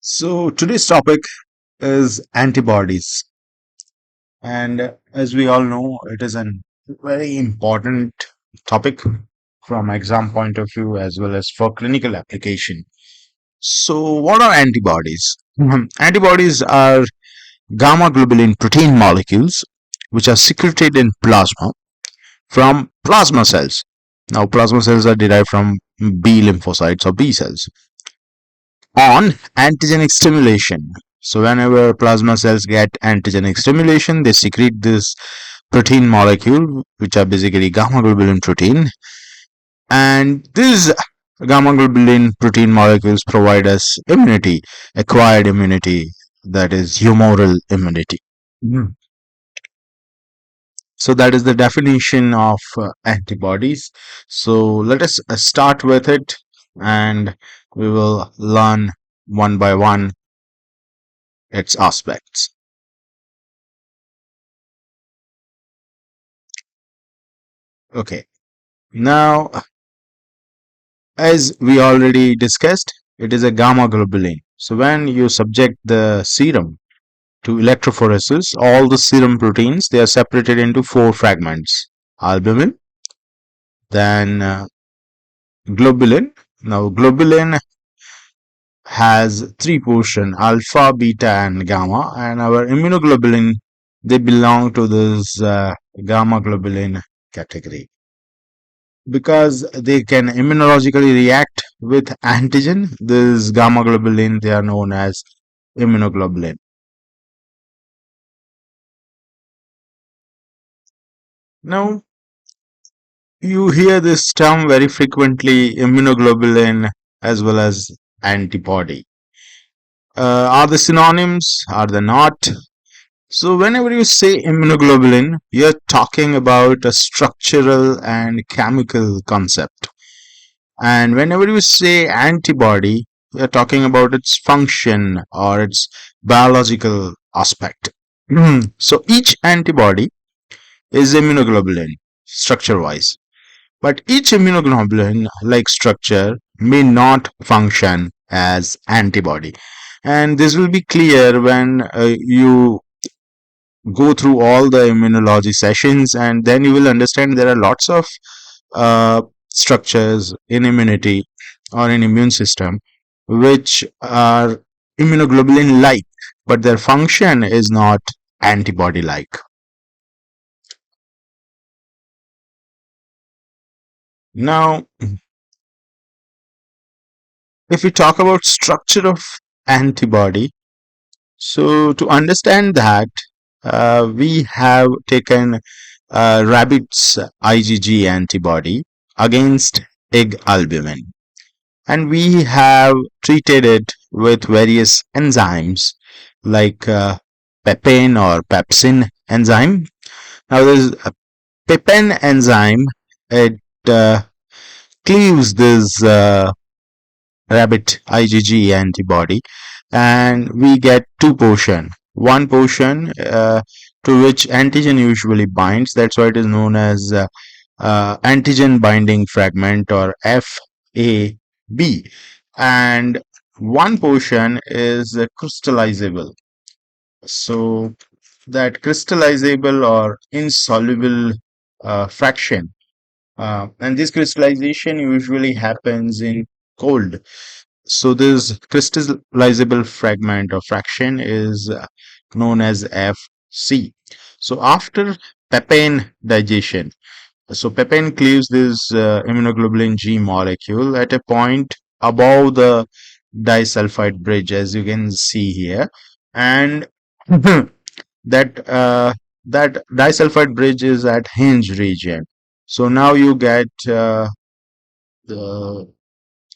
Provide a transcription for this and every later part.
So today's topic is antibodies, and as we all know, it is a very important topic from exam point of view as well as for clinical application. So, what are antibodies? Antibodies are gamma globulin protein molecules which are secreted in plasma from plasma cells. Now, plasma cells are derived from B lymphocytes or B cells on antigenic stimulation. So whenever plasma cells get antigenic stimulation, they secrete this protein molecule, which are basically gamma globulin protein. And these gamma globulin protein molecules provide us immunity, acquired immunity, that is humoral immunity. Mhm. So that is the definition of antibodies. So let us start with it and we will learn one by one its aspects. Okay, now as we already discussed, it is a gamma globulin. So when you subject the serum to electrophoresis, all the serum proteins they are separated into four fragments: albumin, then globulin. Now globulin has three portions: alpha, beta, and gamma, and our immunoglobulin they belong to this gamma globulin category because they can immunologically react with antigen. This gamma globulin they are known as immunoglobulin. Now you hear this term very frequently, immunoglobulin as well as antibody. Are they synonyms? Are they not? So whenever you say immunoglobulin, you're talking about a structural and chemical concept. And whenever you say antibody, we are talking about its function or its biological aspect. So each antibody is immunoglobulin structure wise, but each immunoglobulin like structure may not function as antibody. And this will be clear when you go through all the immunology sessions, and then you will understand there are lots of structures in immunity or in immune system which are immunoglobulin like, but their function is not antibody like. Now if we talk about structure of antibody, so to understand that, we have taken rabbit's IgG antibody against egg albumin, and we have treated it with various enzymes like pepin or pepsin enzyme. Now, this pepin enzyme, it uh, cleaves this rabbit IgG antibody, and we get two portion. One portion to which antigen usually binds. That's why it is known as antigen binding fragment or FAB, and one portion is crystallizable. So that crystallizable or insoluble fraction, and this crystallization usually happens in cold. So this crystallizable fragment or fraction is known as FC. So after pepin digestion, so pepin cleaves this immunoglobulin G molecule at a point above the disulfide bridge, as you can see here, and that that disulfide bridge is at hinge region. So now you get the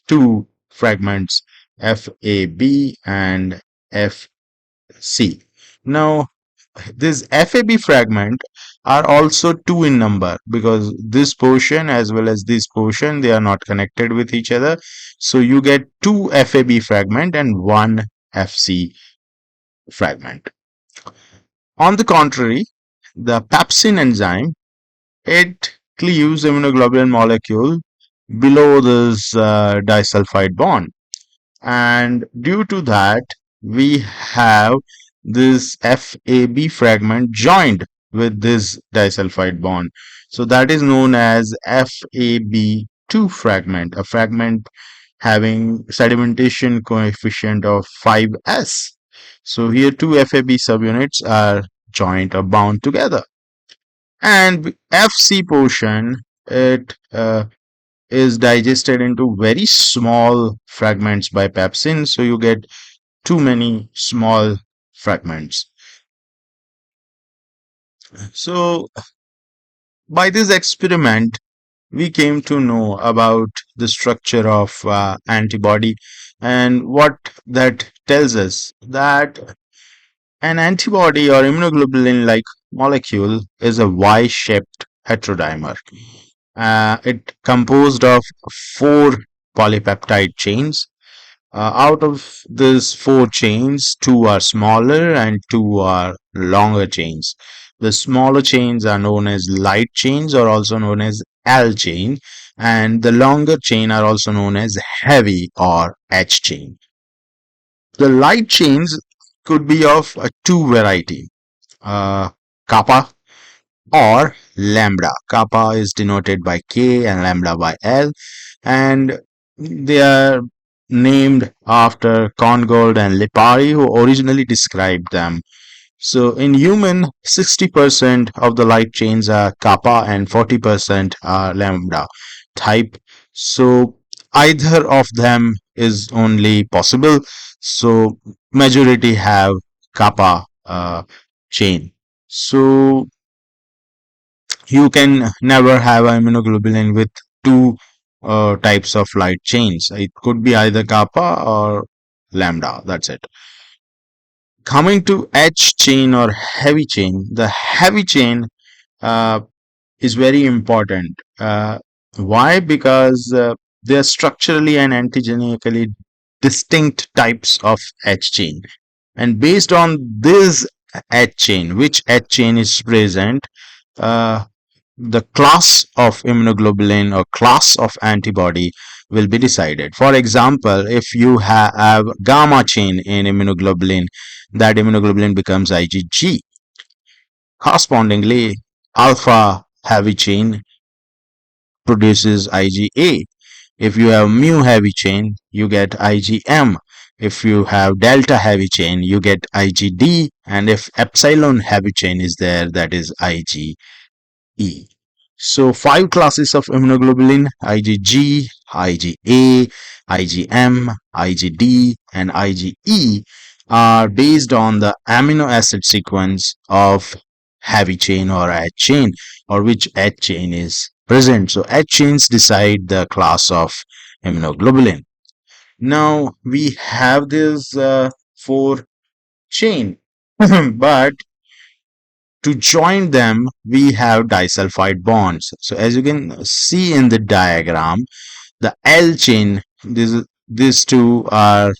two fragments FAB and FC. Now this FAB fragment are also two in number because this portion as well as this portion they are not connected with each other. So you get two FAB fragment and one FC fragment. On the contrary, the pepsin enzyme, it cleaves immunoglobulin molecule below this disulfide bond, and due to that we have this FAB fragment joined with this disulfide bond. So that is known as FAB2 fragment, a fragment having sedimentation coefficient of 5s. So here two FAB subunits are joined or bound together. And FC portion, it is digested into very small fragments by pepsin, so you get too many small fragments. So by this experiment we came to know about the structure of antibody, and what that tells us that an antibody or immunoglobulin like molecule is a Y-shaped heterodimer. It composed of four polypeptide chains. Out of these four chains, two are smaller and two are longer chains. The smaller chains are known as light chains or also known as L chain, and the longer chain are also known as heavy or H chain. The light chains could be of two variety, kappa or lambda. Kappa is denoted by K and lambda by L, and they are named after Congold and Lipari, who originally described them. So in human, 60% of the light chains are kappa and 40% are lambda type. So either of them is only possible. So majority have kappa chain. So you can never have immunoglobulin with two types of light chains. It could be either kappa or lambda. That's it. Coming to H chain or heavy chain, the heavy chain uh, is very important. Why? Because they are structurally and antigenically distinct types of H chain. And based on this H chain, which H chain is present, uh, the class of immunoglobulin or class of antibody will be decided. For example, if you have gamma chain in immunoglobulin, that immunoglobulin becomes IgG. Correspondingly, alpha heavy chain produces IgA. If you have mu heavy chain, you get IgM. If you have delta heavy chain, you get IgD. And if epsilon heavy chain is there, that is IgE. So five classes of immunoglobulin: IgG, IgA, IgM, IgD, and IgE are based on the amino acid sequence of heavy chain or H chain, or which H chain is present. So H chains decide the class of immunoglobulin. Now we have this four chain, but to join them we have disulfide bonds. So as you can see in the diagram, the L chain, these two are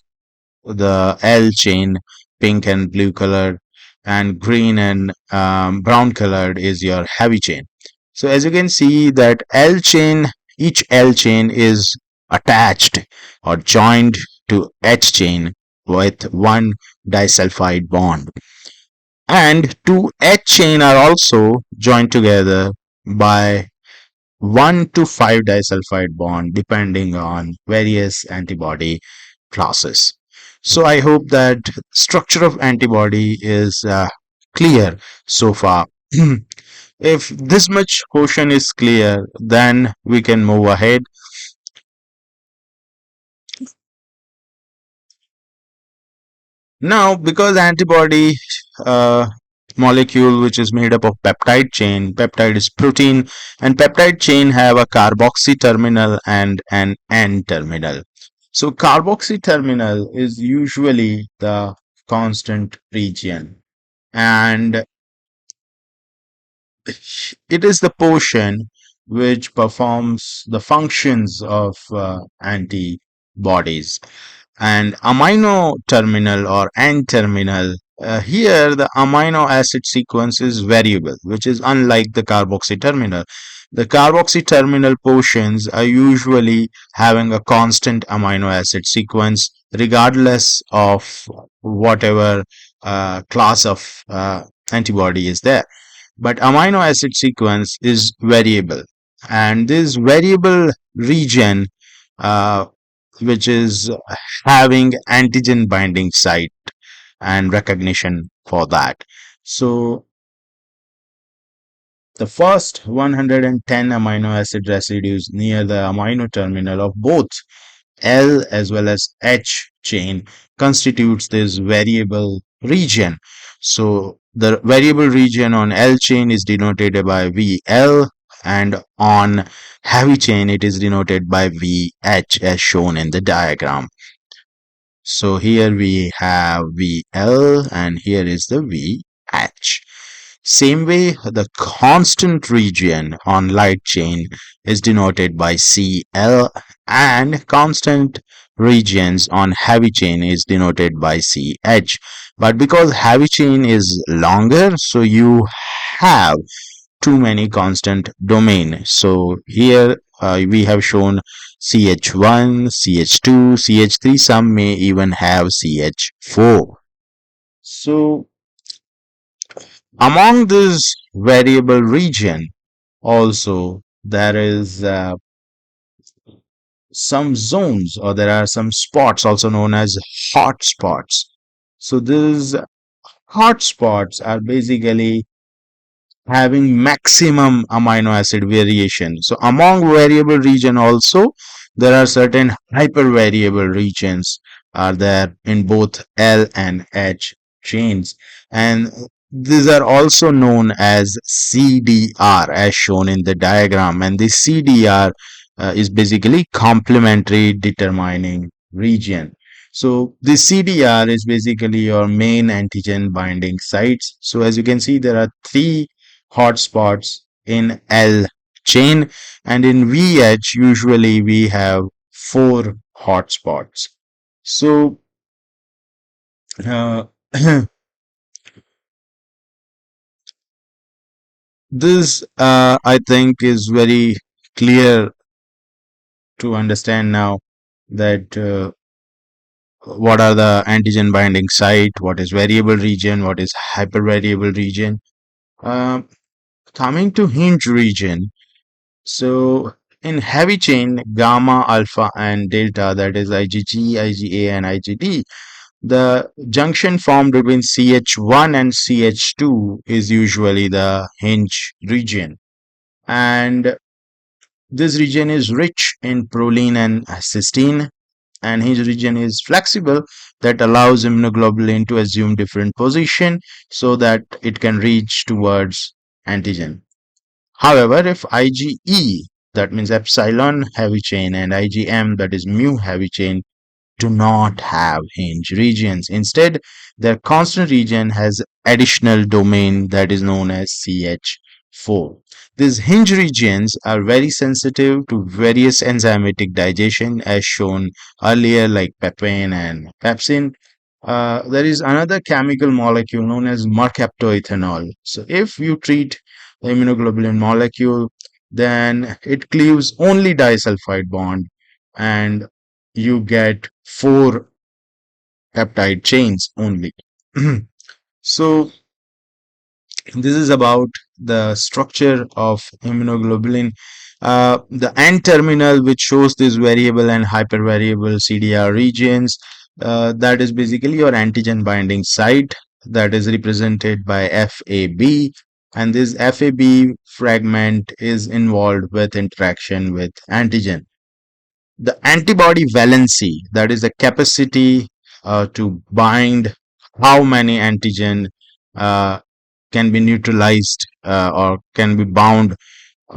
the L chain, pink and blue colored, and green and brown colored is your heavy chain. So as you can see that L chain, each L chain is attached or joined to H chain with one disulfide bond, and two H chain are also joined together by 1 to 5 disulfide bond depending on various antibody classes. So I hope that structure of antibody is clear so far. If this much portion is clear, then we can move ahead. Now, because antibody uh, molecule which is made up of peptide chain, peptide is protein, and peptide chain have a carboxy terminal and an N terminal. So carboxy terminal is usually the constant region, and it is the portion which performs the functions of antibodies. And amino terminal or N terminal, here the amino acid sequence is variable, which is unlike the carboxy terminal. The carboxy terminal portions are usually having a constant amino acid sequence regardless of whatever class of antibody is there. But amino acid sequence is variable, and this variable region, uh, which is having antigen binding site and recognition for that. So the first 110 amino acid residues near the amino terminal of both L as well as H chain constitutes this variable region. So the variable region on L chain is denoted by VL, and on heavy chain it is denoted by VH as shown in the diagram. So here we have VL and here is the VH. Same way, the constant region on light chain is denoted by Cl, and constant regions on heavy chain is denoted by Ch. But because heavy chain is longer, so you have too many constant domain. So here we have shown CH1, CH2, CH3, some may even have CH4. So among this variable region, also there is some zones, or there are some spots also known as hot spots. So these hot spots are basically having maximum amino acid variation. So among variable region also, there are certain hypervariable regions are there in both L and H chains, and these are also known as CDR as shown in the diagram, and the CDR is basically complementary determining region. So the CDR is basically your main antigen binding sites. So as you can see, there are three hotspots in L chain, and in VH usually we have four hotspots. So uh, this I think is very clear to understand now, that what are the antigen binding site, what is variable region, what is hypervariable region. Um Coming to hinge region, so in heavy chain, gamma, alpha, and delta, that is IgG, IgA, and IgD, the junction formed between CH1 and CH2 is usually the hinge region. And this region is rich in proline and cysteine, and hinge region is flexible, that allows immunoglobulin to assume different position so that it can reach towards antigen. However, if IgE, that means epsilon heavy chain, and IgM, that is mu heavy chain, do not have hinge regions. Instead, their constant region has additional domain that is known as CH4. These hinge regions are very sensitive to various enzymatic digestion as shown earlier, like papain and pepsin. There is another chemical molecule known as mercaptoethanol. So if you treat the immunoglobulin molecule, then it cleaves only disulfide bond, and you get four peptide chains only. So this is about the structure of immunoglobulin. The N terminal, which shows this variable and hypervariable CDR regions, that is basically your antigen binding site, that is represented by FAB, and this FAB fragment is involved with interaction with antigen. The antibody valency, that is the capacity to bind how many antigen uh, can be neutralized or can be bound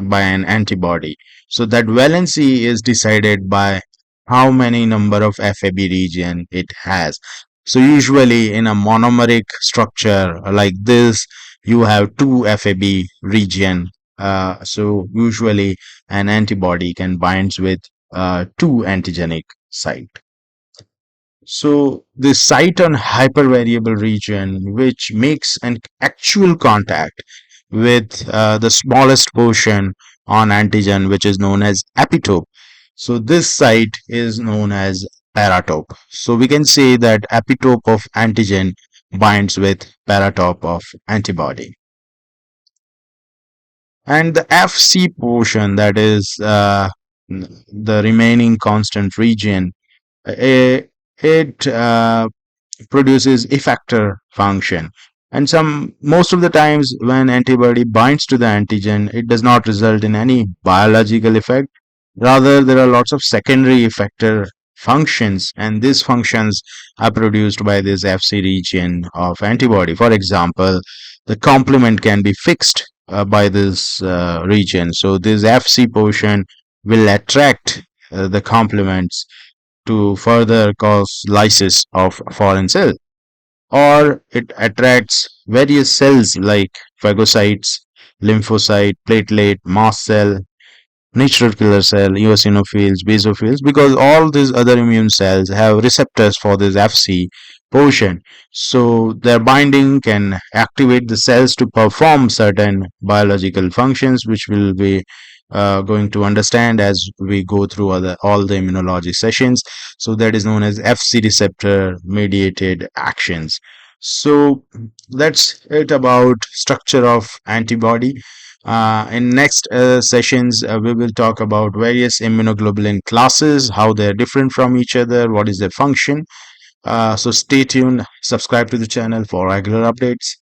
by an antibody. So that valency is decided by how many number of FAB region it has. So usually in a monomeric structure like this, you have two FAB region. So usually an antibody can binds with two antigenic site. So the site on hypervariable region, which makes an actual contact with the smallest portion on antigen, which is known as epitope. So this site is known as paratope. So we can say that epitope of antigen binds with paratope of antibody. And the Fc portion, that is the remaining constant region, it produces effector function. And most of the times when antibody binds to the antigen, it does not result in any biological effect. Rather, there are lots of secondary effector functions, and these functions are produced by this Fc region of antibody. For example, the complement can be fixed by this region. So this Fc portion will attract the complements to further cause lysis of foreign cell, or it attracts various cells like phagocytes, lymphocyte, platelet, mast cell, natural killer cell, eosinophils, basophils, because all these other immune cells have receptors for this Fc portion. So their binding can activate the cells to perform certain biological functions, which will be going to understand as we go through all the immunology sessions. So that is known as Fc receptor mediated actions. So that's it about structure of antibody. In next sessions, we will talk about various immunoglobulin classes, how they are different from each other, what is their function. So stay tuned, subscribe to the channel for regular updates.